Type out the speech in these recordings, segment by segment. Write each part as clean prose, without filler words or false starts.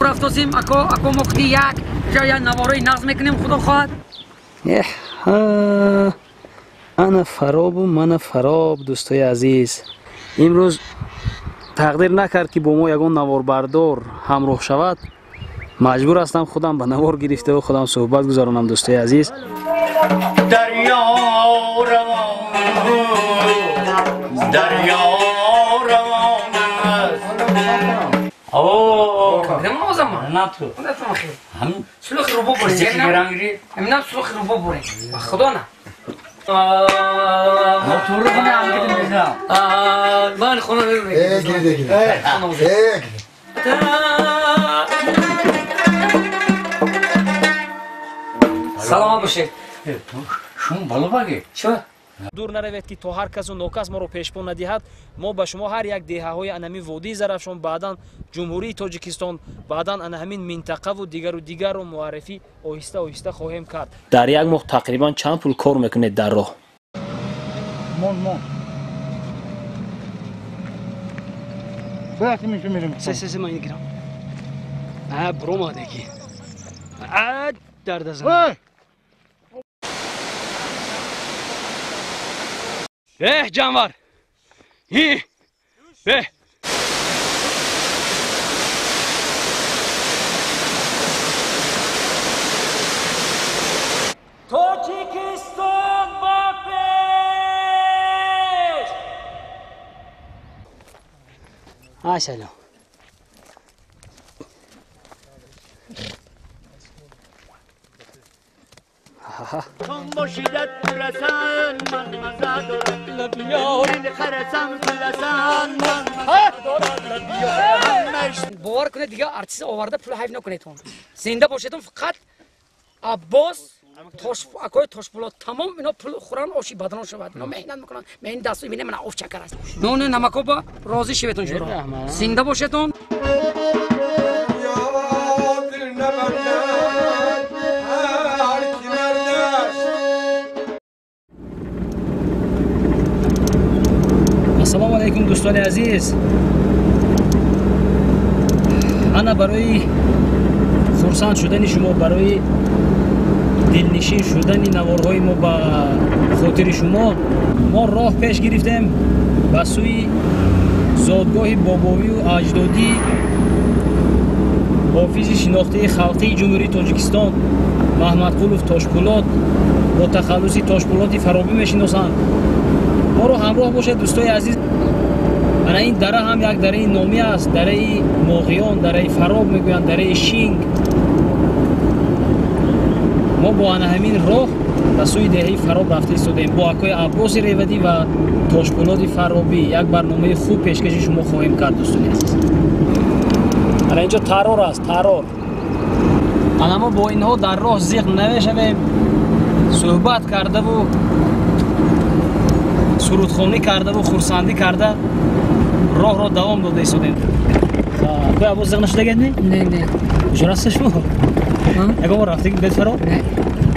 رفتیم اکو مختی یک جای نواری نظم میکنیم خدا خواهد. انا فراب و من فراب دوستای عزیز. امروز تقدیر نکرد که با ما یگان نوار بردار همراه شود. مجبور هستم خودم به نوار گرفته و خودم صحبت گذارونم دوستای عزیز. دریا روان است. اوه کدام زمان؟ نه تو. هم سلوخ رو ببرید. همین سلوخ رو ببرید. خدا نه. موتور کنه هم میذارم. من خونه ببرید. گیره سلام باشید. شون بالا بگی. چه؟ دور نروید که تا هر کس و نوکس ما رو پیشبان ندهد. ما به شما هر یک دهه‌های انمی وادی زرافشان بعداً جمهوری تاجیکستان بعداً ان همین منطقه و دیگر رو معرفی آهسته آهسته خواهیم کرد. در یک ماه تقریبا چند پول کار میکنید در راه؟ من وقتی میریم سه من میگیرم. برو ما دیگه. درد زن. جانور. به تاجیکستان با پیش. سلام. تون باشیدت رسن من مزه دارم لبیار خرسم لسن من مزه دارم لبیار. باور کنید دیگه آرتیست آورده پول حیف نکنید تون. زنده باشیدون فقط عباس اکوی تاشپولات تمام اینا پول خورن آشی بدن شود. اینا مهنت میکنن. من این دستو میبینم من آف چکر است. نون نمکو با راضی شویتون جورا. زنده باشیدون. السلام علیکم دوستان عزیز. انا برای خرسند شدن شما، برای دلنشین شدن نوارهای ما با خاطر شما، ما راه پیش گرفتیم به سوی زادگاه باباوی و اجدادی حافظ شناخته خلقی جمهوری تاجیکستان محمدقولوف تاشپولات با تخلص تاشپولات فرابی میشناسند. ما رو همراه باشید دوستای عزیز. انا این دره هم یک دره نامی است، دره ماغیان، دره فراب میگویند، دره شینگ. ما با انا همین راه به سوی دهه فراب رفته ایستادیم با اکای عباس ریودی و تاشپولات فرابی. یک برنامه خوب پیشکش شما خواهیم کرد دوستان عزیز. انا اینجا ترور است، ترور. انا ما با اینها در راه زیغ نمیشویم. صحبت کرده و سرودخوانی کرده و خرسندی کرده راه را دوام داده ایستادیم. کوی عباس زیغ نشده گردی؟ نه کجا راستش ما؟ یکم بار رفته بید فراب؟ نه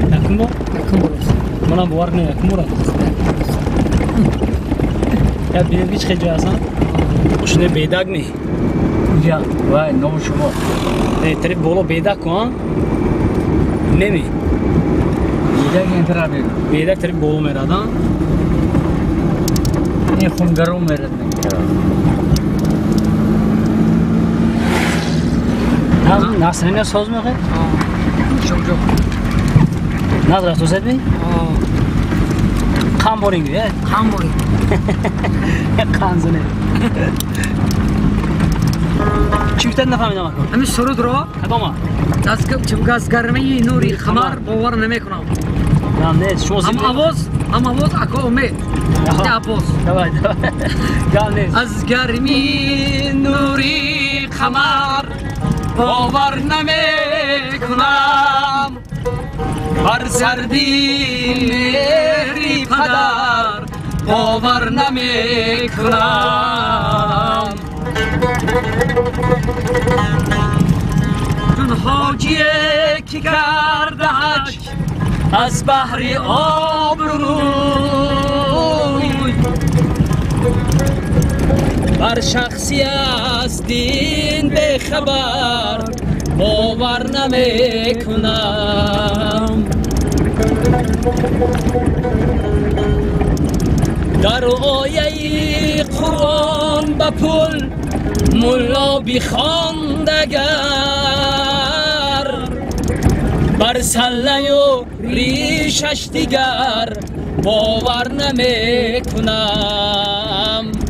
یکم بار؟ یکم بار منم باور کنم یکم بار رفته. یاد بینید بیچ خیلی جای هستن؟ شده بیدک نی؟ کجا؟ وای نو شما. طریق بالا بیدک کن نمی؟ بیدک این طرف بید. بیدک طریق بالا میردن؟ این خونگرو میرد ناسرین ساز میگه؟ جو نداره تو زد بی؟ قم بارینگی قم بارینگ قم زنه چی بیتر نفهمیدم اکنون؟ همین سرود رو کدامه؟ چون از گرمی نوری خمر باور نمیکنم. نه شما زیبایی هم آواز اکا امید اشتی عباس از گرمی نوری خمر باور نمی کنم، بر سردی مهری پدر باور نمی کنم. چون حاجیه که کرده حج از بحر آبروی، بر شخصی از دین بخبر باور نمیکنم در آیه قرآن به پل ملا بخواندگر بر سله و ریشش دیگر باور نمیکنم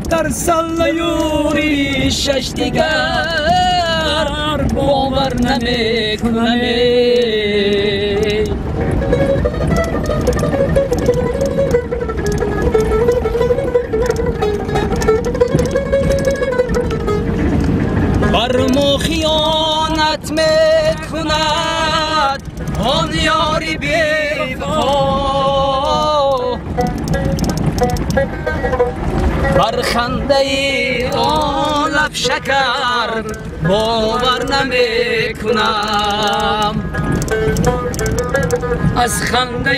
در سله و ریشش دیگر باور نمیکنم بر ما خیانت میکند آن یاری بی‌وفا بر خنده آن لب شکر باور نمیکنم از خنده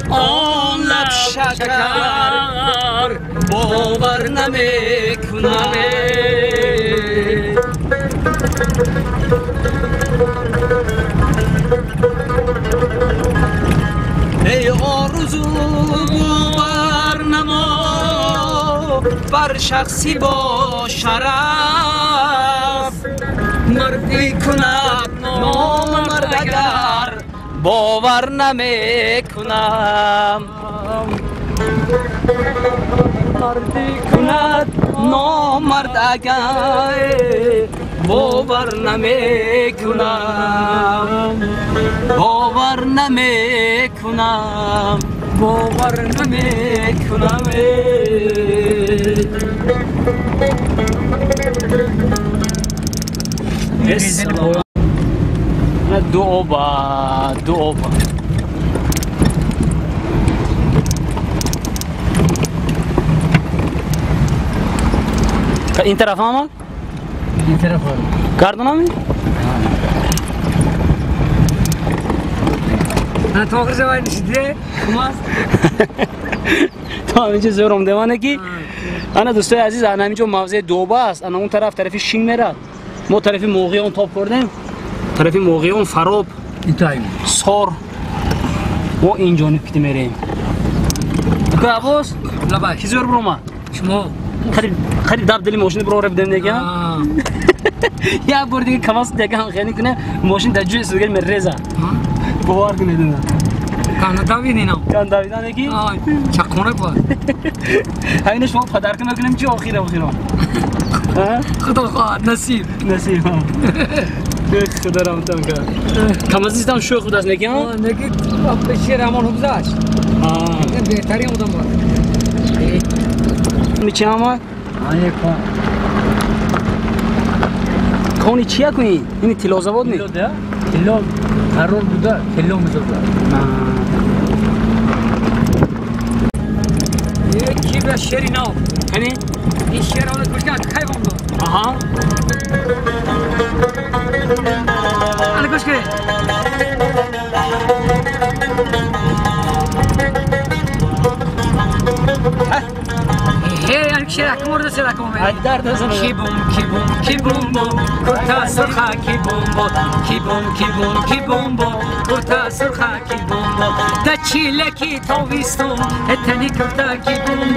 آن لب شکر باور نمیکنم ای آرزو باور نما بر شخصی با شرف مردی کند نامرد اگر باور نمیکنم مردی کند نامرد اگر باور نمیکنم باور نمیکنم باور نمیکنم دعا با این طرف هم این طرف کاردونامی انا توقع زواج نشده خماس تا اینجا زورم دیوانه کی انا دوستای عزیز انا اینجا موضع دوبه است انا اون طرف شین میره ما طرف موقعی اون تاپ کردیم طرف موقعی اون فراب این تایم سار ما اینجا نپیتی میریم که عباس لباش کی زور برو ما شما خرید داب دلی ماشین برو رب دم دیگه یا بر دیگه کواس دیگه هم خیلی کنه ماشین در جوی سوگل مرزا باور کنید نه کان داویدینم کان داویدانه کی چاکونه کو همین شما پدر کنه کنیم چی آخر خدا خواهد نصیب خدا رحمتم کرد کم از اینم شو خود است نگی ها نگی به شیر امان حفظش بهتری بودم بود میچه اما آنی کونی چیه کنی این تلازاباد نی کلو قرار بوده کلو میذاره یکی به شیری نو یعنی این شیر اون کجا کی بود آها انا کش که هی شیر اکمورد سر اکمور درد هستن کی بوم کرتا سرخا کی بوم کرتا سرخا کی بوم دا چیلکی تاویستم اتنی کرتا کی بوم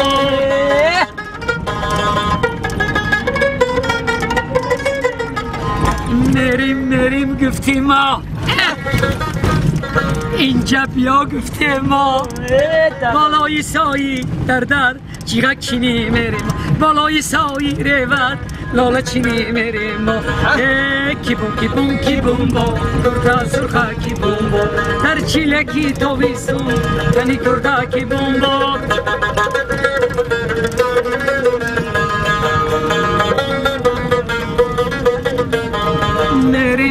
مریم گفتی ما اینجا بیا گفته ما بالای سایی در چیغک چینی میریم بالای سایی روید لالا چینی میریم ما کی بوم با کرتا سرخا کی بوم با در چیلکی تاویستم تنی کرتا کی بوم با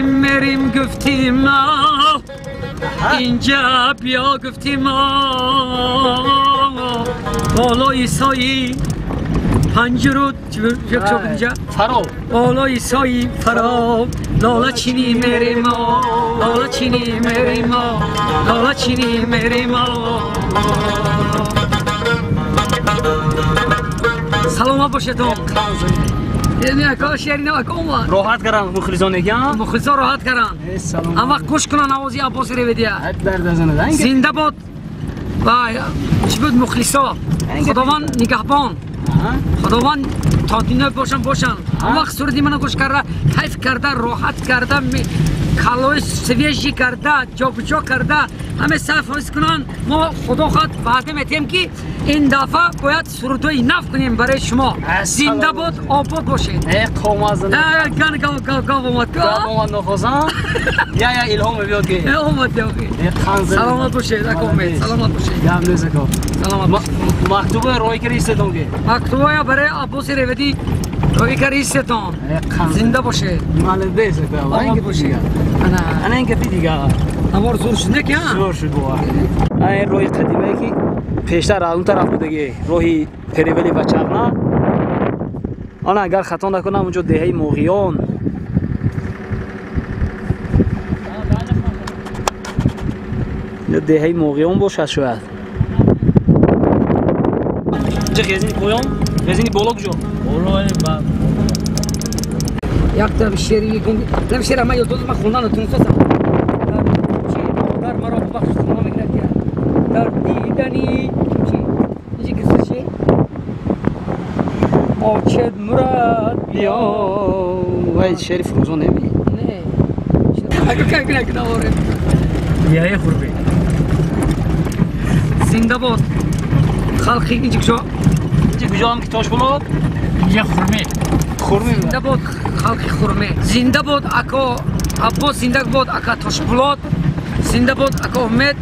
مریم گفتی ما اینجا بیا گفتی ما بالای سایی پنجرود چه اینجا فراب بالای سایی فراب لالا چینی میری ما لالا چینی میری ما لالا چینی میری ما سلام باشتون یعنی که شهری نه کام راحت کردن مخلصانه کیان مخلصا راحت کردن سلام اما گوش کنن آوازی عباس ریودی در دزنه زنده بود و چی بود مخلصا خداوند نگهبان خداوند تا دنیا باشن اما وقت صورتی منو گوش کرده کیف کرده راحت کرده کالوی سویجی کرده جابجا کرده همه صرف حفظ کنن ما خدا خود وعده میتیم که این دفعه باید سرودوی نف کنیم برای شما زنده بود آباد باشید قوم از گاو اومد نخوزن یا الهام بیاد که سلامت باشید سلامت باشید مکتوبه روی کری استدون که مکتوبه برای عباس ریودی روی کری استدون زنده باشید مالده آباد باشید انا اینکه دیگه امور زور شد نه که زور شد بوا این روی قدیمه که پیشتر از اون طرف بودگی روی پریولی و چغنا آن اگر خطا نکنم اونجا دهه موغیان یا دهه موغیان باشد شاید اینجا خیزینی پویان خیزینی بالا بجا یک تا شعری کنم شعر ما یاد دادم خوندن تو نسازم در مرا بخش شما میگه در دیدنی چی چی آچد مراد بیا وای شعر فروزان نمی نه اگه که نواره بیای خوربی زنده باد خلقی اینجا کجا هم که تاش بلاد اینجا خورمی زنده بود خلق خورمه زنده بود اکا عباس زنده بود اکا تاشپولاد زنده بود اکا امید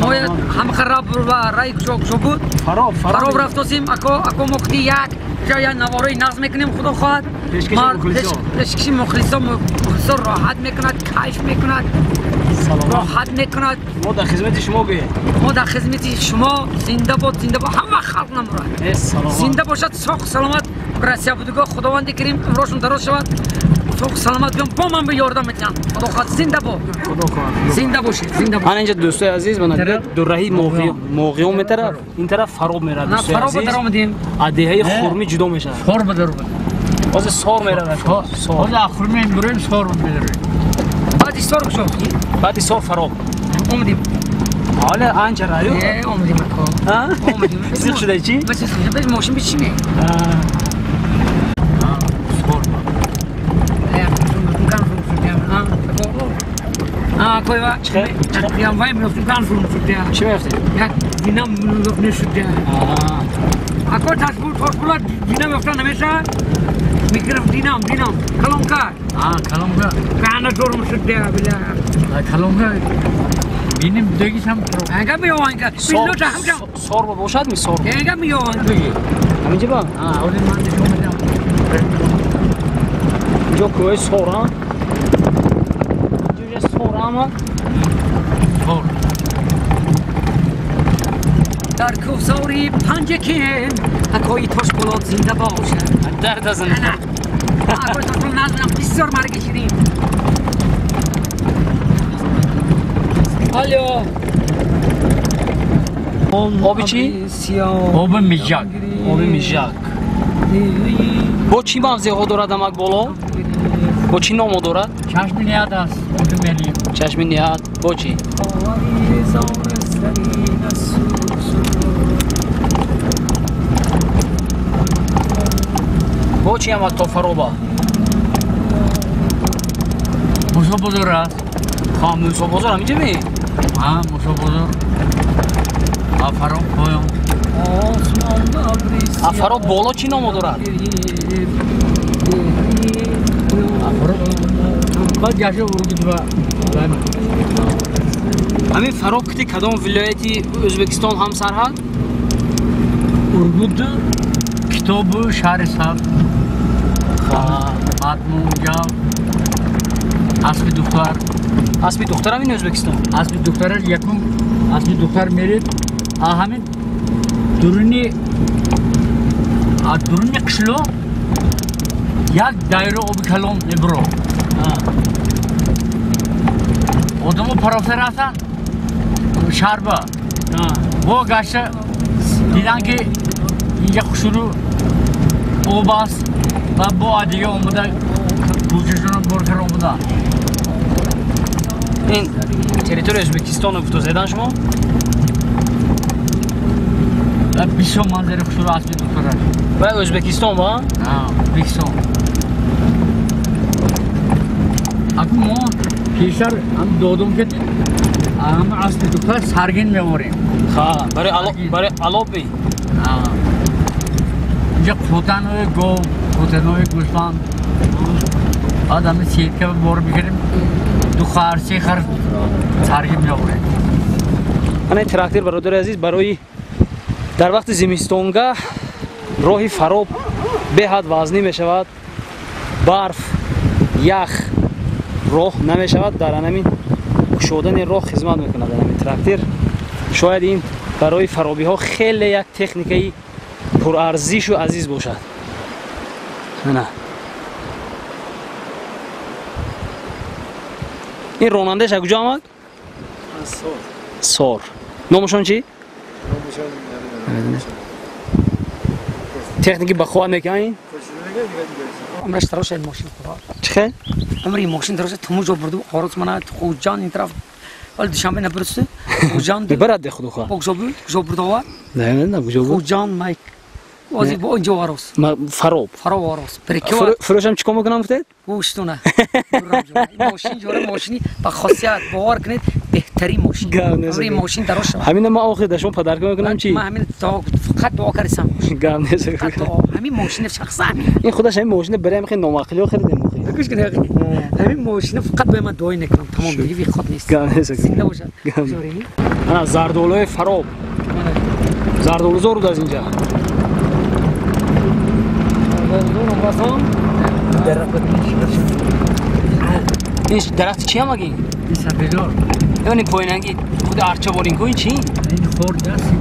ما هم خراب و رای کجا بود فراب رفتیم اکا مختی یک جای نوارای نظم میکنیم خدا خواهد لشکشی مخلصا راحت میکند کیف میکند راحت میکند ما در خدمت شما بی ما در خدمت شما زنده بود همه خلق نمراد زنده باشد ساخ سلامت برسیا بودگاه خداوند کریم امروزشون دراز شود ساخ سلامت بیام با من به یاردم میتونم خدا خواهد زنده با زنده باشید زنده باشید من اینجا دوستای عزیز من دو راهی موقعیون میتره این طرف فراب میره دوستای عزیز فراب درآمدیم ادهه خرمی جدا میشه خور بدر باز سار میره سار خورمی بریم سار بدر بعد سار کجا بعد سار فراب اومدیم حالا انجا رایو اومدیم ها اومدیم سیخ شده چی بس ماشین بچینه کوئی هم وای میفتیم کان فرم شده چی میفته یک دینم نشده اکو تاشپولا دینم میفتن همیشه میگرفت دینم کلونکا کلونکا کانه دورم شده بله کلونکا بینیم دیگه هم کرو انگا میوانگا بیلو تا هم جام سار باشد می سار انگا میوانگا همینجا با اولی من نشون میدم اینجا کوی سارا اینجا سارا ما سار در کوساری پنجکین اکوی تاشپولا زنده باشه در دزن اکوی تاشپولا نزدم بسیار مرگی شدیم الو آبی چی؟ آب میجاک آبی میجاک با چی مغزه ها دارد امک بالا؟ با چی نام دارد؟ چشم نیاد است اونجا میلیم چشم نیاد با چی؟ با چی امک تا فروبا؟ موسا بزرگ است خواهم موسا بزرگ همینجا می؟ موسا بزرگ افرام پایان افراد بالا چی نام دارد؟ بعد جاشه ورگید و همین فراب کتی کدام ولایتی ازبکستان هم سرحد؟ ورگید کتاب شهر سب ماتمو اونجا اسب دختر اسبی دختر همین ازبکستان؟ اسب دختر یکم اسب دختر میرید همین درونی قشلو یک دایره آب کلام نبرو آدمو پرافسر هستن شربه با گشته دیدن که اینجا خشورو آب است و با دیگه اومده کوچشون برکر اومده این تریتوری ازبکستان رو زدن شما؟ 20 منظر خسرو اصلی دکتر و ازبکستان با؟ نه 20 اگه ما پیشتر هم دودم که هم اصلی دکتر سرگین میوریم خواه برای علاب بی؟ اینجا خوتنوی گو خوتنوی گوشتان آدم سیرکه بار بگیریم دو خواهر سه خواهر سرگین میوریم این تراکتور برادر عزیز برای در وقت زمستونگاه راهی فراب به حد وزنی می شود برف یخ راه نمی شود در همین شدن راه خدمت میکند در همین تراکتور شاید این برای فرابی ها خیلی یک تکنیکی پرارزش و عزیز باشد نه این رانندهش از کجا آمد؟ سار نامشان چی؟ تکنیکی بخواه میکنین؟ عمرش تراش این ماشین خدا چه؟ عمری ماشین تراش تمو جو بردو آرز منا خوجان این طرف ولی دوشنبه نبرسته خوجان ببرد ده خودو خواه بگذار بود جو بردو نه کجا بود؟ خوجان مایک واسه با اینجا آرز فراب فرا آرز پرکیو فروش هم چیکار میکنم گفتید؟ گوشتونه ماشین جوره ماشینی با خاصیت باور کنید بهترین ماشین عمری ماشین دراش همین ما آخر داشتم پدر میکنم چی؟ من همین تا فقط دعا کردم گام نیست همین ماشین شخصا این خودش همین ماشین برای میخواد نامعقولی خریدیم گوش کن همین ماشین فقط به من دعای نکنم تمام دیگه خود نیست گام نیست زنده باشد انا زردولوی فراب زردولو زور از اینجا این درخت چی هم اگه؟ این سبیدار این پاییننگی خود ارچه بارین کوین چی؟ این خورد است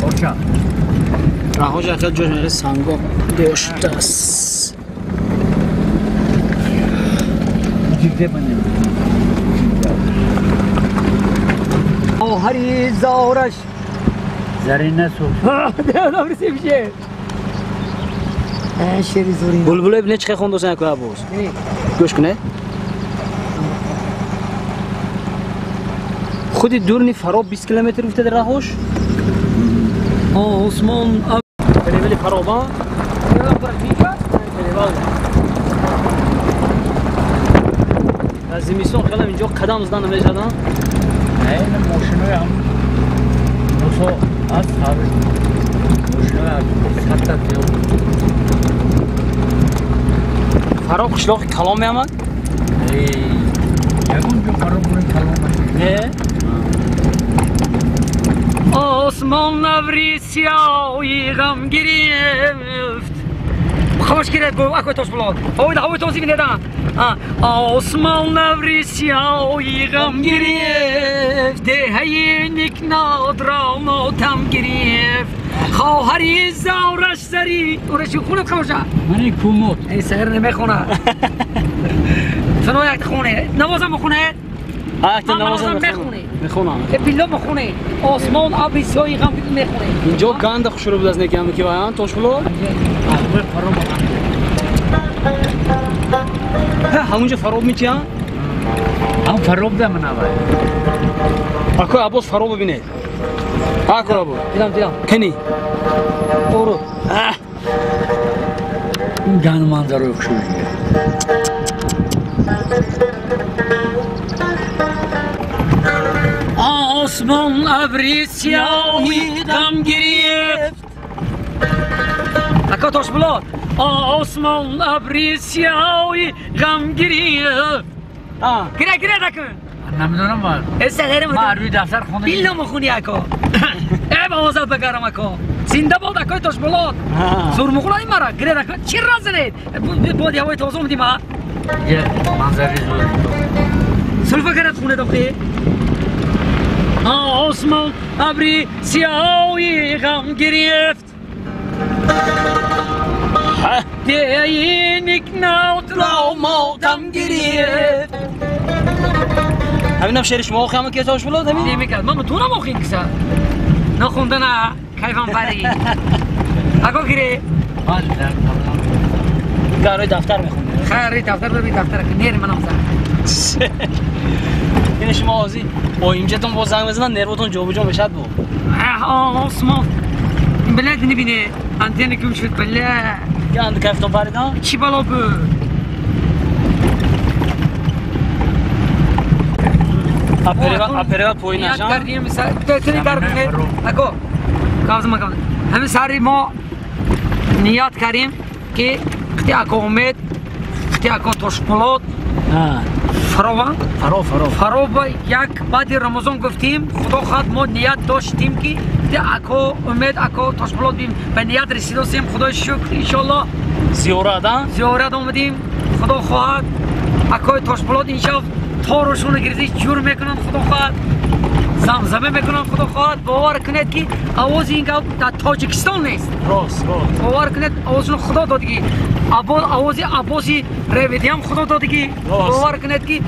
خورد راهاش اخیر جوش میره سنگا داشته است جیده بنیم آهری زارش زرینه سوز دیدم رسیم شه شیری زورین بلبل ابن چه خوند دوستان که باز گوش کنه خودی دور نی فراب 20 کیلومتر بوده در راهش عثمان ولی فرابا از زمستون خیلی اینجا قدم زدن نمی‌شدن این ماشینای هم نوسو از ثابت ماشینای از خطر دیو فراب قشلاق کلام میامد یکون جو فراب برای کلام نه آسمان نوری سیاهی غم گرفت خاموش گرفت گو اکو توش بلاد هوای توزی میدادن آسمان نوری سیاهی غم گرفت دهی نکناد را ماتم گرفت خواهری زارش سری اورشی خونه خاموشه منی کوموت این سهر نمیخونه تنو یک خونه نوازم بخونه اکت نمازم میخونم بیلا بخونه آسمان آبی سیاهی غم میخونه اینجا گند خوشرو بود از نگم که وایان توش بلاد همونجا فراب میچیان هم فراب ده من آوای اکو عباس فراب ببینه اکو عباس دیدم کنی برو این گند منظره اخشوریه آسمان ابری سیاهی غم گرفت اکا توش بلاد آسمان ابری سیاهی غم گرفت گره نکن من نمیدونم باید استغیره ما عربی دفتر خونه بیلا مخونی اکا ای بازت بگرم اکا زنده باد اکای توش بلاد زور مخونه این مرا گره نکن چی راز نید بادی هوای تازه اومدی ما یه منظری زوری سلفه کرد خونه دختی آسمان ابری سیاهی غم گرفت دیگ نوت را ماتم گرفت همینم شعر شما خیلی که توش بلاد همین نمیکرد من تو نموخین کسا نخونده نه کیفم بری اگه گیره Hadi sen tamam. گاروی دفتر میخونی خیلی دفتر ببین دفتر که نیر منم زن این شما آزی اینجاتون با زنگ بزنن نروتون جابجا میشد بو آسمان این بلد نبینه انتینه کم شد بله یا اند کفتو پریدن چی بالا بود اپریوال پوی یاد نشان کردیم تیتری کار کنه اگو کازم کازم همه ساری ما نیت کردیم که تی اکو امید تی اکو توشپلات فراوان فراو یک بعد رمضان گفتیم خدا خواهد ما نیت داشتیم که تی اکو امید اکو توشپلات بیم به نیت رسیدیم خدا شکر انشالله زیارت آمدیم خدا خواهد اکو توشپلات انشالله تاروشون گریزی جور میکنم خدا خواهد زمزمه میکنم خدا خواهد باور کنید که آواز این که در تاجیکستان نیست راست باور کنید آوازشون خدا دادگی آواز عباسی ریویدی هم خدا دادگی باور کنید که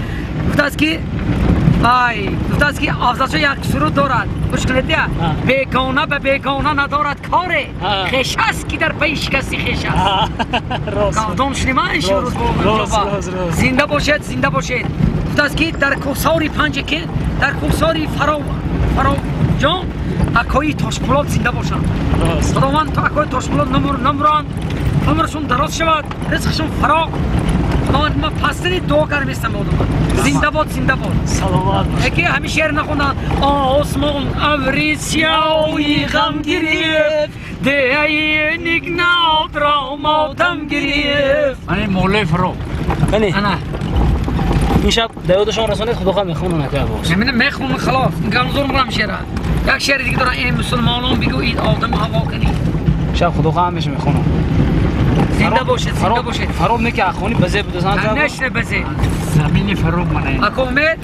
گفتست که گفتست که افزایش یک سرود دارد گوش کنید یا بیگانه به بیگانه ندارد کاره خیش است که در پی شکستی خیش است کردام شنیما این روز زنده باشید زنده باشید گفتست که در کوساری پنج که در کوساری فرو جان اکوی توشپلات زنده باشند خداوند تو اکوی توشپلات نمرشون دراز شود رزقشون فراغ خداوند ما پستری دعا کردم زنده باد سلامت یکی همین شعر نخوندن آسمان ابری سیاهی غم گرفت دهه نگناد را ماتم گرفت من موله فرو انا این شب دعوتشون رسانید خدا خواهد میخونن که عباس میخونن خلاص این زور برم شعره یک شعر دیگه دارن این مسلمانان بگو این آدم هوا کنی شب خدا خواهد میشه میخونن زنده باشید فراب نکه اخوانی بزه بدوزن که نشنه بزه زمینی فرو منه اکو امید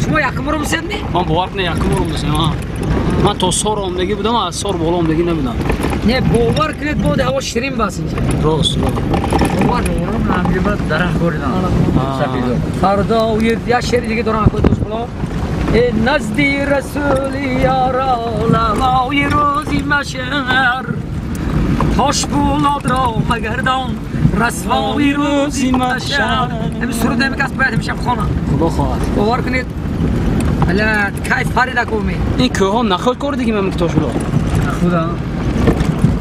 شما یکم رو بسید نی؟ من باور کنه یکم رو بسید من تا سار آمدگی بودم از سار بالا آمدگی نبودم نه باور کنید بود هوا شیرین باز اینجا راست باور نمیشه بعد درخت خوردن فردا و یک شعر دیگه دارن اکو دوست بلا نزدی رسول یارا لالای روزی مشهر تاش بولاد را مگردان رسوای روزی مشهر همین سرود نمیکست باید همیشه بخونم خدا خواهد باور کنید بلد کیف پرید اکو امید این که ها نخود کرده که من مکتاش بلا خدا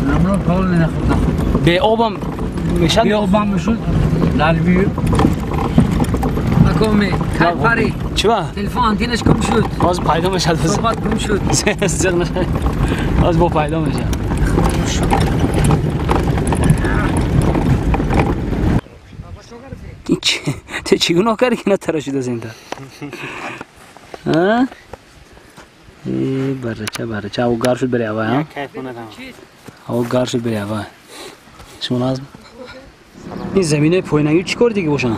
نمرو پاول نخود به آبم میشد بی آبم میشد لالوی اکو امید کیف پرید چی با؟ تلفن آنتینش کم شد باز پیدا میشد صحبت کم شد زغ نشد باز با پیدا میشد تو چی گناه کردی که نتراشید از این تا؟ ها؟ برچه او گار شد بری هوا ها؟ او گار شد بری هوا شما لازم این زمینه پوینگی چی کار دیگه باشن؟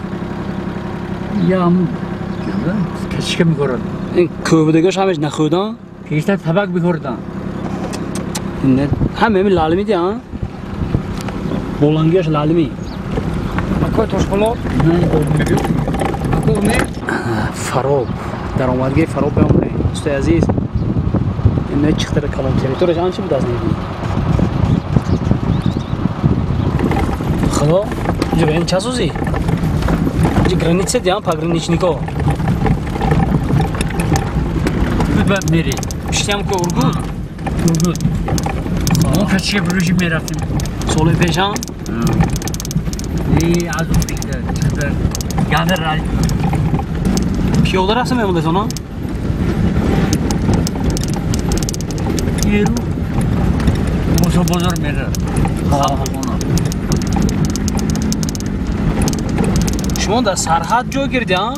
یا هم کشکه میکردن این کوبدگاش همش نخودن؟ پیشتر طبق میکردن همه همین لالمی دی ها؟ بولانگیش لالمی اکو توشپلات اکو امید فراب در آمدگی فراب بیامونه دوستای عزیز این نه چیختر کلام تریتورش آنچه بود از نیدی خدا اینجا به این چه سوزی؟ اینجا گرانیتسه دیان پا گرانیچنیکو بعد میری پشتی هم که ارگود ما کشکه بروشی میرفتیم سوله پیشان ای از اون دیگه گانه رای پیاده رفتم میمونده تو نه؟ نیرو موسو بزرگ میره شما در سرحد جا گردی ها؟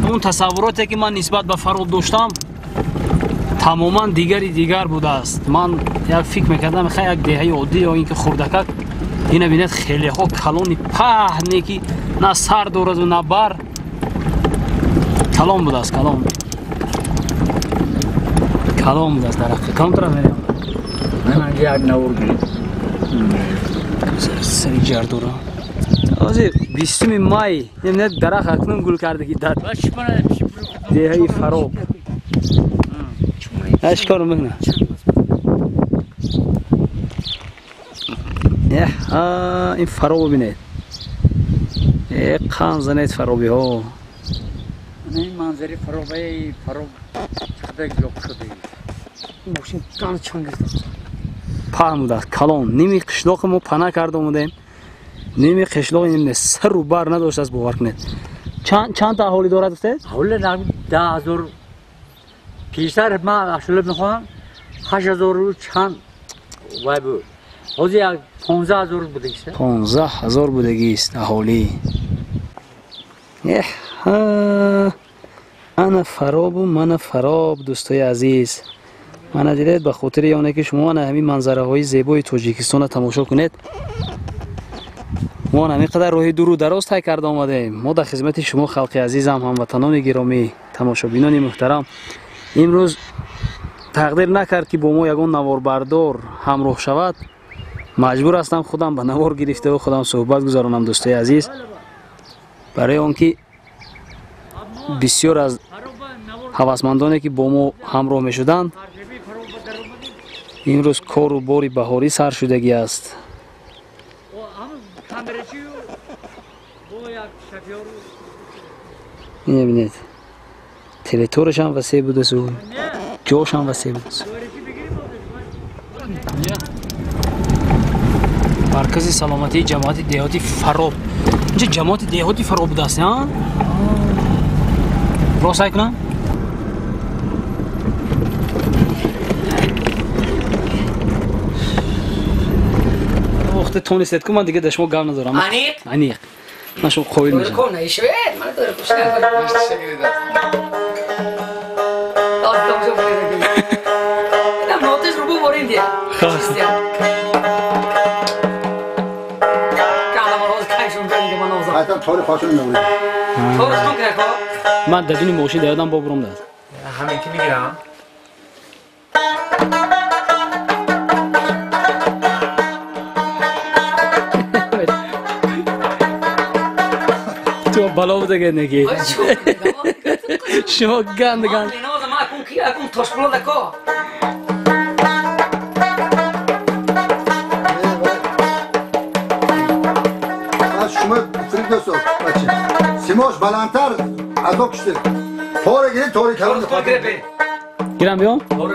اون تصوراتی که من نسبت به فرود داشتم تماما دیگر بوده است من یک فکر میکردم خیلی یک دهه عادی یا اینکه خوردکک این ببینید خیلی ها کلونی پهنی که نه سر دارد و نه بر کلام بوده است کلام بوده است درخت کلام طرف میریم من یک نور گریم سری جردورا آزی 20 مای یعنی درخت اکنون گل کرده که داد دهه فراب اشکارو میکنه این فرو ببینید قان زنید فروبی ها این منظری فرو چقدر گلوب شده ماشین قان چند گرفت پهموده کلان نیمی قشلاق ما پناه کرده اومدیم نیمی قشلاق این سر و بر نداشت از باور کنید چند تا اهالی دارد استید؟ حول 10,000 پیشتر من اشله میخوام 8,000 چند وای بود حوزی 15,000 بوده است 15,000 بودگی است اهالی انا فراب و من فراب دوستای عزیز من دیدید به خاطر یانه که شما همین منظره های زیبای تاجیکستان تماشا کنید ما همین قدر راه دور و دراز طی کرده آمدیم ما در خدمت شما خلق عزیزم هموطنان گرامی تماشابینان محترم امروز تقدیر نکرد که با ما یگان نوار بردار همراه شود مجبور هستم خودم به نوار گرفته و خودم صحبت گذارانم دوستای عزیز برای آنکه بسیار از هوسمندانی که با ما همراه می شدند امروز کار و باری بهاری سر شدگی است این ببینید تریتورش هم وسیع بوده سو جاش هم وسیع بوده سو مرکز سلامتی جماعت دیهاتی فراب اینجا جماعت دیهاتی فراب بوده است ها برو سعی کنم وقت تونستید که من دیگه دشمو گام ندارم انیق من شما قویل میشم دور کن نشوید من دور کشن آدم جو بگیرید اینم نوتش رو ببرین دیگه خواست حتی طور فاشون نمونید من دادونی موشی دادم با برم داد همین که میگیرم تو بالا بوده که نگی شما گند گند شما فرید دوستو بچه سیماش بلندتر عذاب کشته طور گیری طوری کلام نخواد گیرم بیام آزار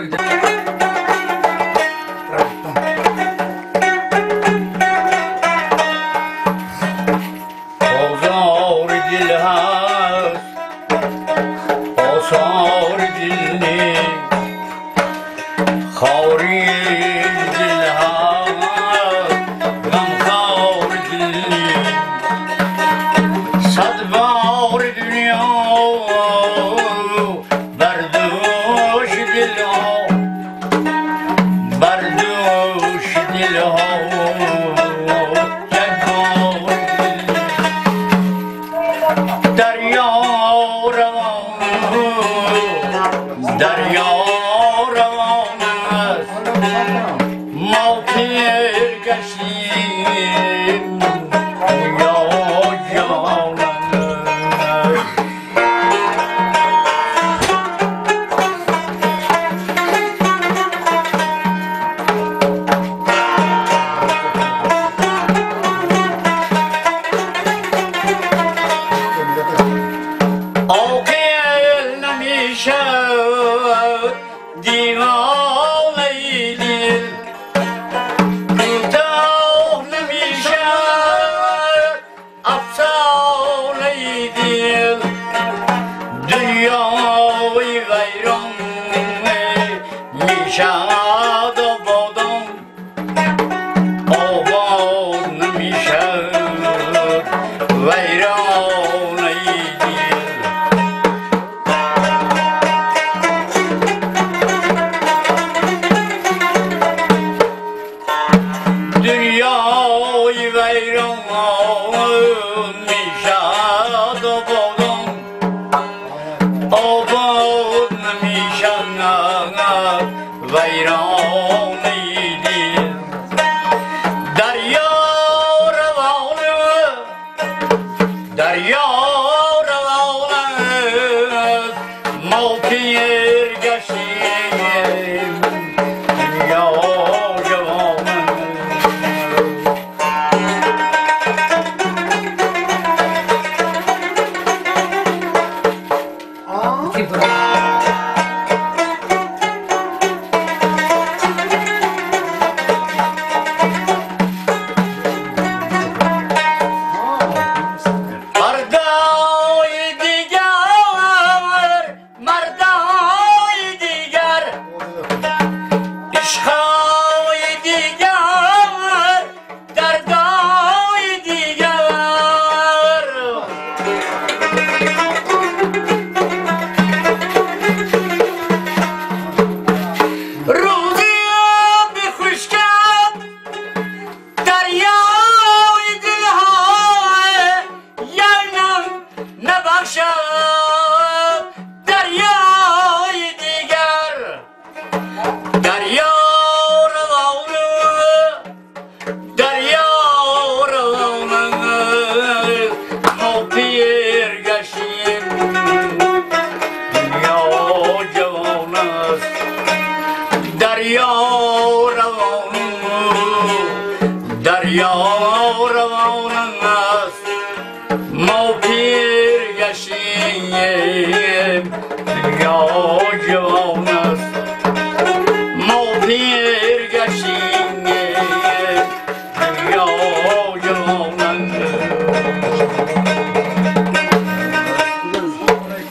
دل هست آثار دل نیست خاری دل هست غمخوار دل نیست صد بار دنیا بردوش دل ها بردوش دل ها دریا روان است ما پیر گشتیم یا جانم تکلیف کنم.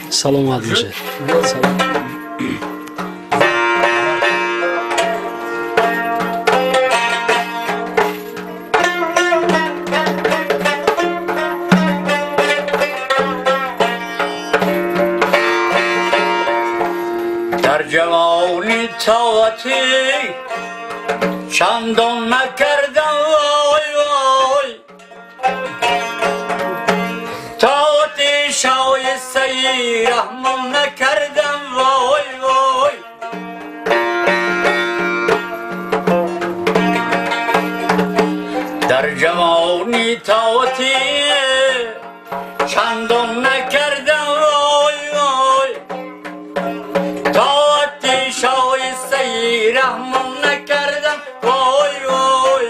سلامت باشه. در جوانی طاعتی چندان نکردم وای وای طاعتی شایسته رحمان نکردم وای وای در جوانی طاعتی چندان نکردم وای وای طاعتی شایسته رحمان نکردم وای وای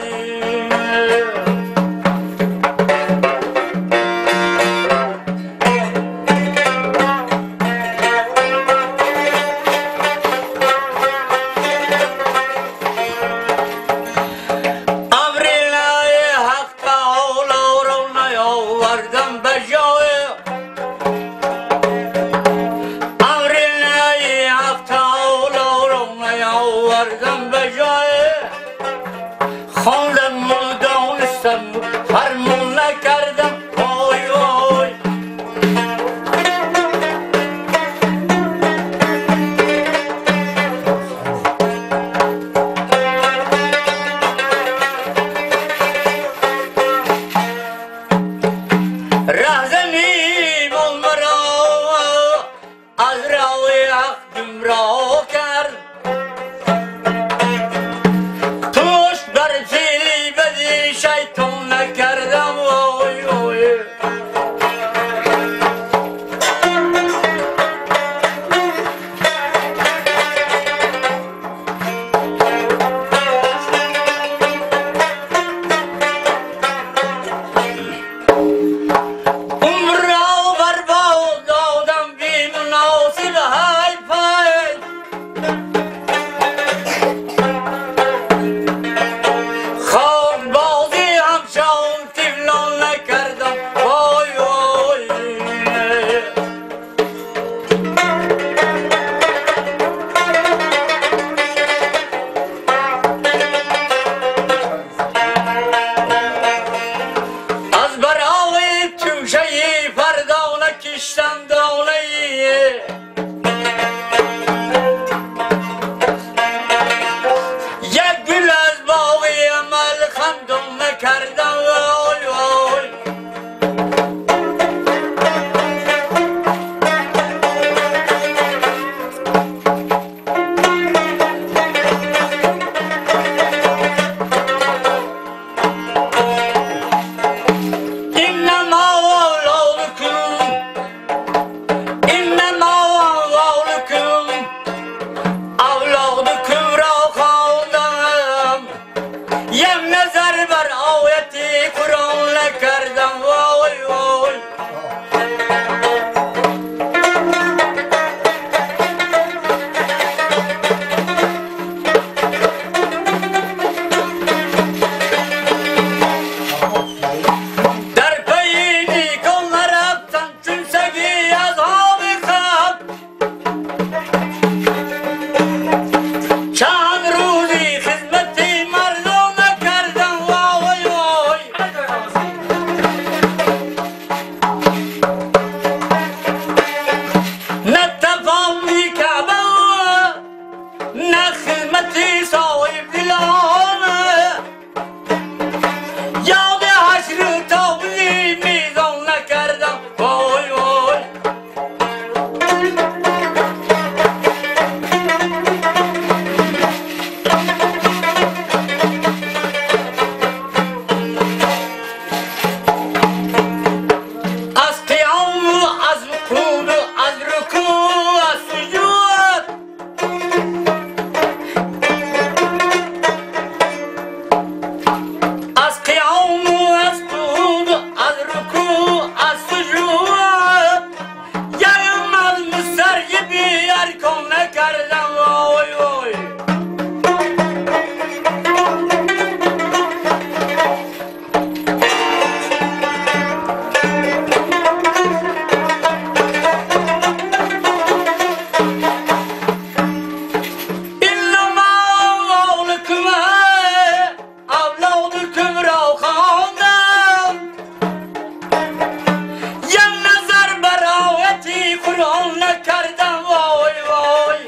Kur'an nəkərdən vay vay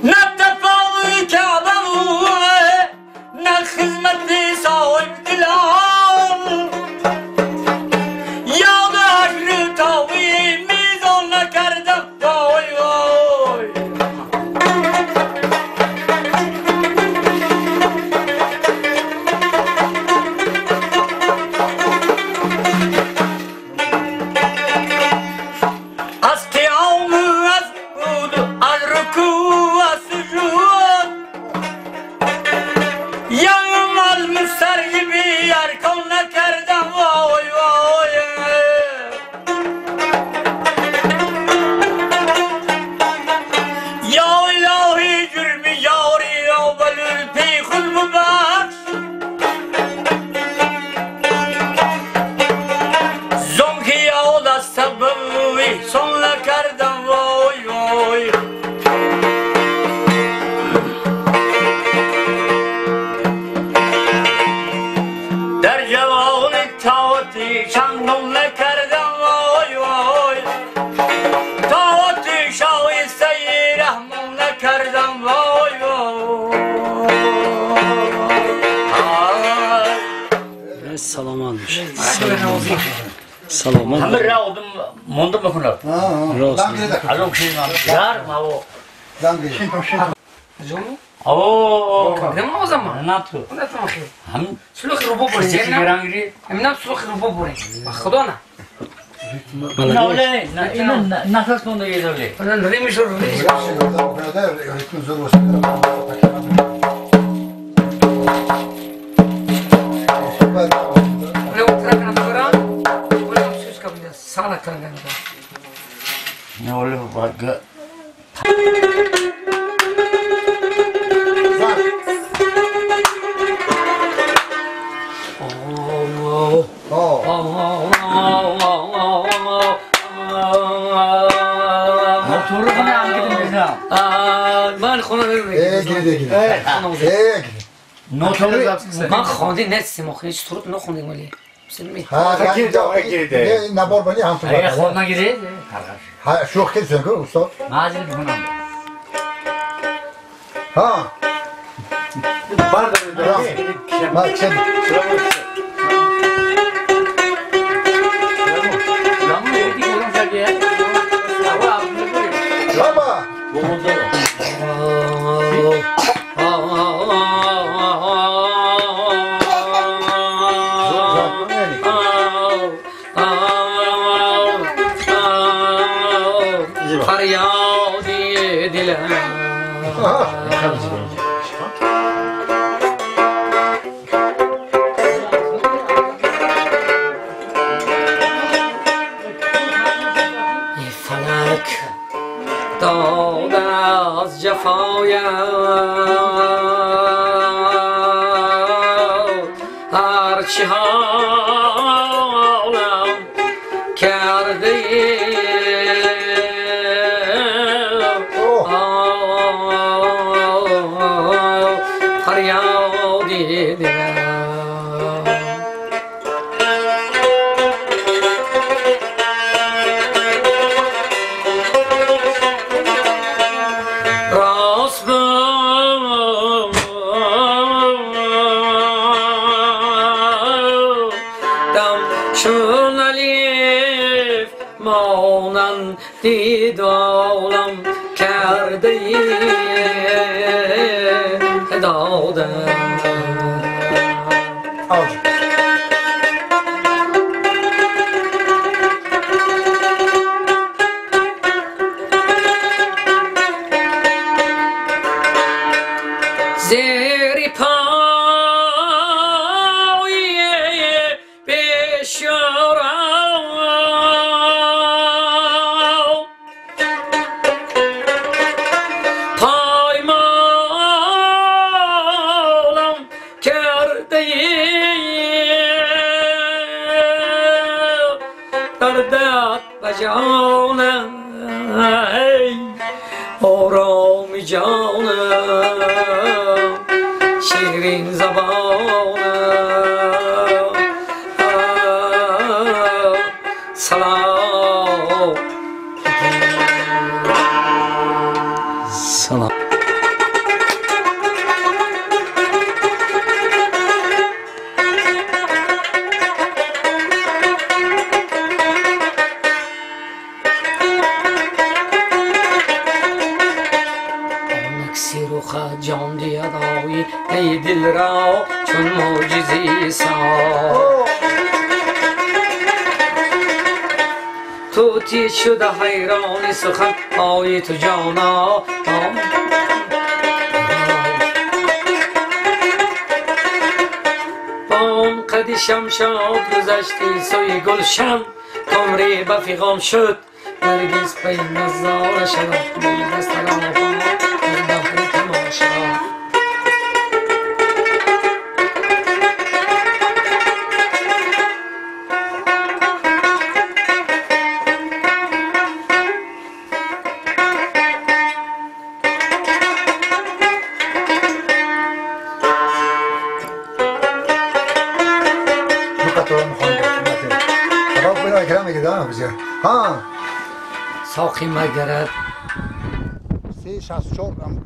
Nə təfalı Kəbəmu Nə xizməti sahibdilər Yadı əşri tavimiz on nəkərdən vay vay Salam almış. Salam almış. Hamir ra oldum monda mı kunar? Rost. Alok şey almış. Yar mavo. Jomu? Oo. Değil mi o zaman? Ne yaptı? Ne tamam. Ham Suluk rubu bore. sesi garangiri. Emnam suluk rubu bore. Bak khudona. Ne öyle? Nefes kondu yedirli. Ulan rimi şur rimi. Öğretmen zor olsun. Ulan oturak anadora. Ulan sus kabul. Sağlık kanka. Ne öyle bak. Motoru bana anladım bizden. Ben khona Gidi. Motoru من خواندی نتسی ما هیچ طرق نخوندیم ولی سلمی Ne bor bani ham Aya khona gire. Ha şok kesin ki usta. Mazil bunam. Ha. Bak sen. Lamu yedi kulun sakiye. Ava Baba. bu motoru. فریادی دلم ای فلک داد از جفایت هرچی حالم کرده فریادی دلم راست دم چون الف مانندی دالم کرده دادم زیر پای بشارم پایمالم کرده دردت به جانم آرام جانم شیرین زبانم ای دل را چون معجزه ساخت توتی شده حیران سخن های تو جانا بام قد شمشاد گذشتی سوی گلشن کمری به فیغام شد نرگس پی نظاره شد دل دست را در بحر تماشا ها ساقی مگرد 364 هم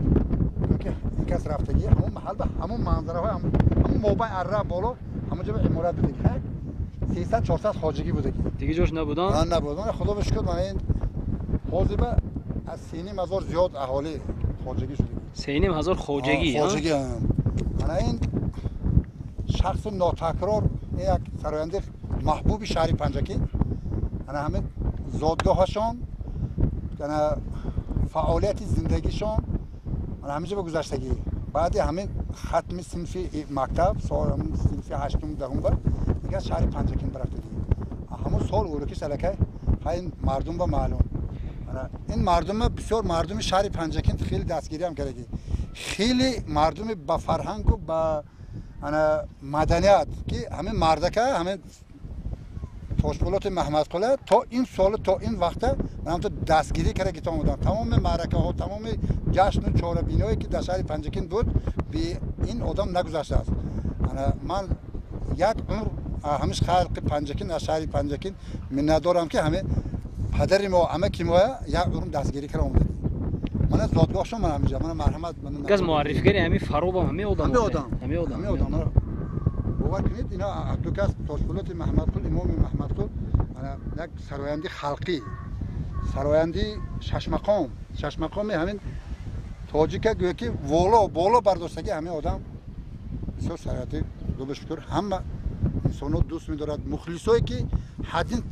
این کس رفتگی همون محل به همون منظره های همون موبای اره بالا همونجا به امارت بودگی 300 400 خواجگی بودگی دیگه جوش نبودن؟ من نبود. من خدا به شکر من این حاضبه از 3,500 زیاد اهالی خواجگی شده 3,500 خواجگی خواجگی من این شخص ناتکرار یک سراینده محبوب شهر پنجکی انا همه زادگاهشان انا فعالیت زندگیشان انا همه جا به گذشتگی بعد همه ختم صنفی مکتب سال صنفی 8 دهم بر دیگه شهر پنجکی برفتگی همون سال اورکی سلکه های مردم با معلوم انا این مردم بسیار مردم شهر پنجکی خیلی دستگیری هم کردگی خیلی مردم با فرهنگ و با انا مدنیت که همه مردکه همه تاشپولات محمد قله تا این سال تا این وقته من تو دستگیری کرده تا اومدم تمام معرکه ها تمام جشن و چهاربینایی که در شهر پنجکین بود به این آدم نگذشته است من یک عمر همیش خلق پنجکین از شهر پنجکین من ندارم که همه پدر ما همه کی ما یک عمر دستگیری کرده اومده من زادگاهشون من همینجا من مرحمت من گاز معرفیگری همین فروب همه آدم باور کنید اینا دو کس تاشپولات محمد قل امام محمد قل یک سرایندی خلقی سرایندی شش مقام همین تاجیکه گویا که بالا برداشتگی همه آدم بسیار سرایندی دو به شکر همه انسانو دوست می‌دارد مخلصایی که حدین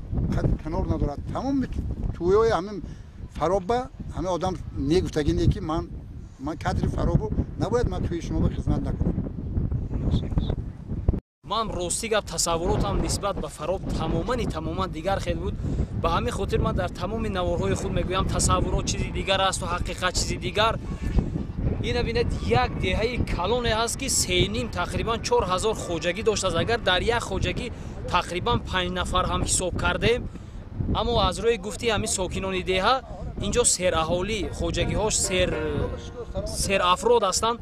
کنار ندارد تمام تویای همین فراب همه آدم میگفتگی که من کادر فرابو نباید من توی شما به خدمت نکنم من راستی گپ تصوراتم نسبت به فراب تماما دیگر خیلی بود به همین خاطر من در تمام نوارهای خود میگویم تصورات چیزی دیگر است و حقیقت چیزی دیگر این ببینید یک دهه کلان هست که 3.5 تقریبا 4,000 خواجگی داشت است اگر در یک خواجگی تقریبا 5 نفر هم حساب کردیم اما از روی گفتی همین ساکنان دهه اینجا سر اهالی خواجگی هاش سر افراد هستند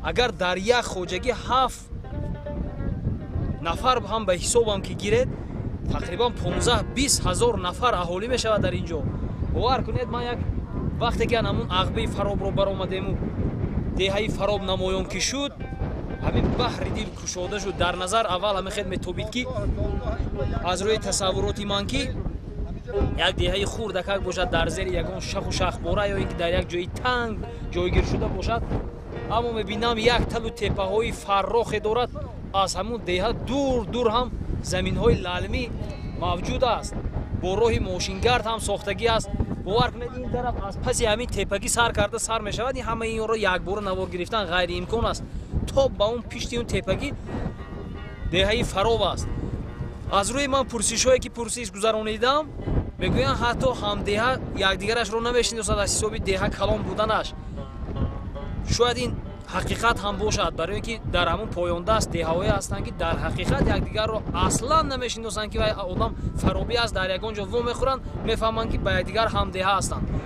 اگر در یک خواجگی 7 نفر هم به حسابم که گیرد تقریبا 15-20 هزار نفر اهالی می شود در اینجا باور کنید من یک وقتی که همون عقبه فراب رو برآمدیم و دهه فراب نمایان که شد همین بحر دل کشاده شد در نظر اول همه خیلی میتابید که از روی تصوراتی من که یک دهه خوردکک باشد در زیر یگان شخ و شخباره یا اینکه در یک جای تنگ جایگیر شده باشد اما میبینم یک تل و تپه های فراخی دارد از همون دهه دور هم زمین های لالمی موجود است با راه ماشینگرد هم ساختگی است باور کنید این طرف از پس همین تپگی سر کرده سر می شود همه این رو یک بار نوار گرفتن غیر امکان است تا با اون پیشتی اون تپگی دهه فراب است از روی من پرسش هایی که پرسش گذرانیدم میگوین حتی هم دهه یکدیگرش رو نمیشناسند از حساب دهه کلان بودنش شاید این حقیقت هم باشد برای اینکه در همون پایان دست دهه‌ای هستند که در حقیقت یکدیگر رو اصلا نمیشناسند که آدم فرابی است در یگان جا و میخورند میفهمند که با یکدیگر هم دهه هستند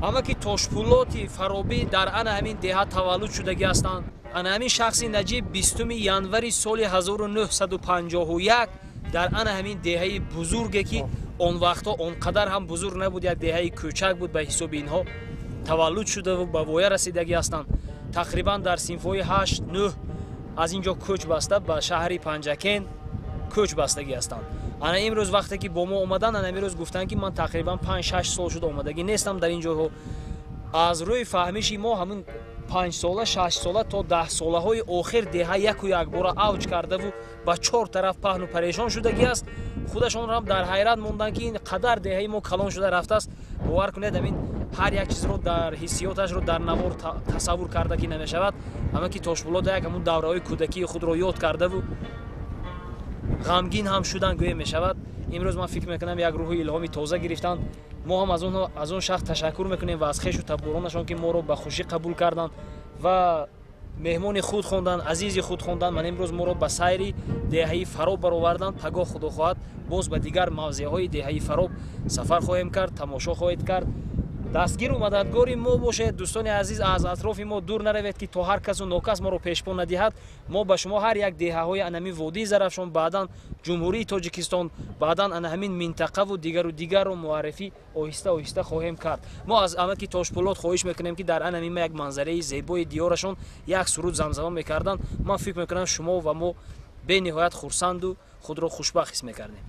اما که تاشپولات فرابی در ان همین دهه تولد شدگی هستند ان همین شخصی نجیب 20 ینوری سال 1951 در ان همین دهه بزرگی که اون وقتا اونقدر هم بزرگ نبود یک دهه کوچک بود به حساب اینها تولد شده و به وای رسیدگی هستند تقریبا در صنف‌های 8 9 از اینجا کوچ بسته به شهر پنجکین کوچ بستگی هستند انا امروز وقتی که با ما اومدن انا امروز گفتن که من تقریبا 5 6 سال شده اومدگی نیستم در اینجا از روی فهمیشی ما همون 5 сола 6 сола то 10 солаҳои охир деҳа яку якбора авҷ кардаву ба 4 тараф паҳну парешон шудагӣ аст. худашонро ҳам дар ҳайрат монданд ки ин қадар деҳаи мо калон шуда рафтааст. бовар кунед амин ҳар як чизро дар ҳиссиёташро дар навор тасаввур карда ки намешавад. ҳама ки Тошпулот як ҳамун давраҳои кӯдакии худро ёд кардаву ғамгин ҳам шудан гӯя мешавад. имрӯз ман фикр мекунам як рӯҳи илҳоми тоза гирифтанд. мо ҳам аз он шахс ташаккур мекунем ва аз хешу таборонашон ки моро ба хушӣ қабул карданд ва меҳмони худ хонданд, азизи худ хонданд. ман имрӯз моро ба сайри деҳаи Фароб бароварданд. пагоҳ худо хоҳад боз ба дигар мавзеъҳои деҳаи Фароб сафар хоҳем кард, тамошо хоҳед кард. дастгиру мададгори мо бошед. дӯстони азиз, аз атрофи мо дур наравед ки то ҳар касу нокас моро пешпо надиҳад. мо ба шумо ҳар як деҳаҳои анами водии Зарафшон, баъдан ҷумҳурии Тоҷикистон, баъдан ана ҳамин минтақаву дигарро муаррифӣ оҳиста оҳиста хоҳем кард. мо аз амаки Тошпулот хоҳиш мекунем ки дар анами як манзараи зебои диёрашон як суруд замзама мекарданд. ман фикр мекунам шумо ва мо бениҳоят хурсанду худро хушбахт ҳис мекардем.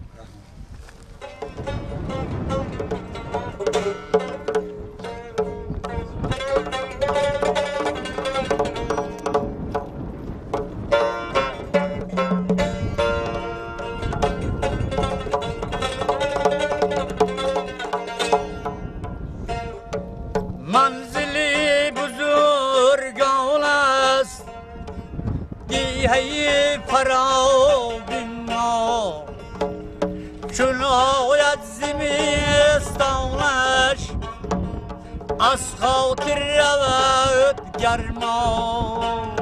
از خاطر رود گرما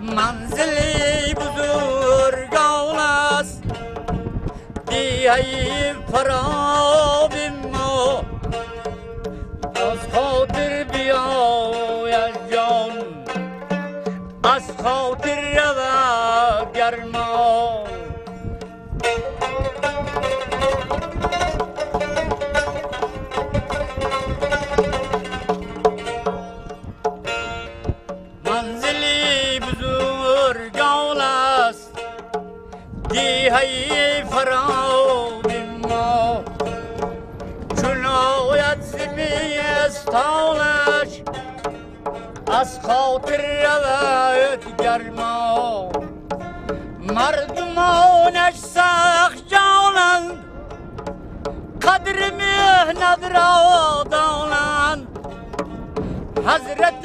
منزلی بزرگان است دیهی فراب ما از خاطر بیاید جان از خاطر رود گرما دیهی فراب ما چون آید زمستانش از خاطر رود گرما مردمانش سخت جانند قدر مهنت را دانند حضرت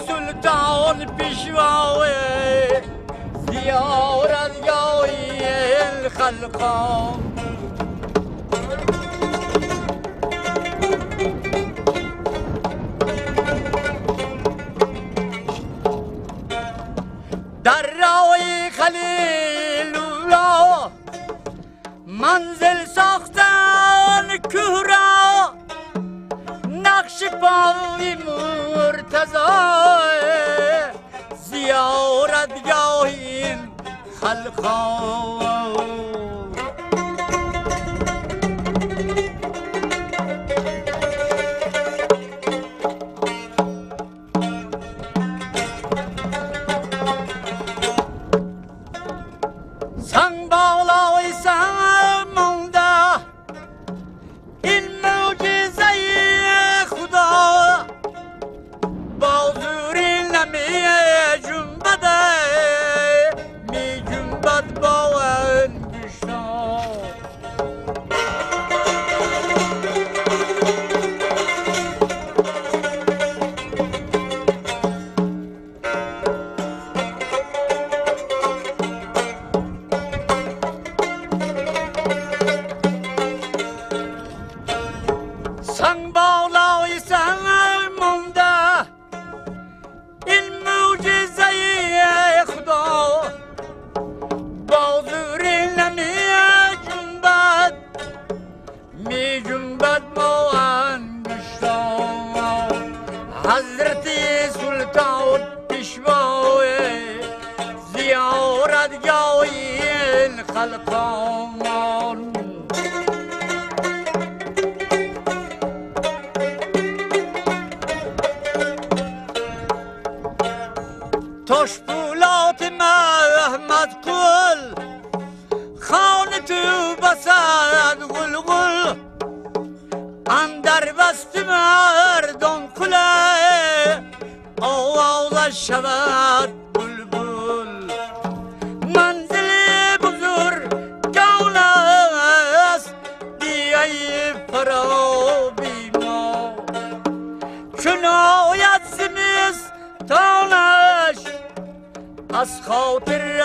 سلطان پیشوای زیارتگاهی الخلقان در راه خلیل الله منزل ساختن کوه را نقش پای مرتضی زیارتگاهی خلقان سنگ بالای سنگ مانده این معجزه خدا با زوری نمی جنبده می جنبد با انگشتان سنگ بالای سنگ مانده این معجزه خدا با زوری نمی جنبد می جنبد با انگشتان حضرت سلطان پیشوای زیارتگاهی الخلقان تاشپولات محمد قل خان تو بسد غلغل اندر بست مردم کله آواز شود بلبل منزل بزرگان است دیگه فرابی ما چون آید زمستانش از خاطر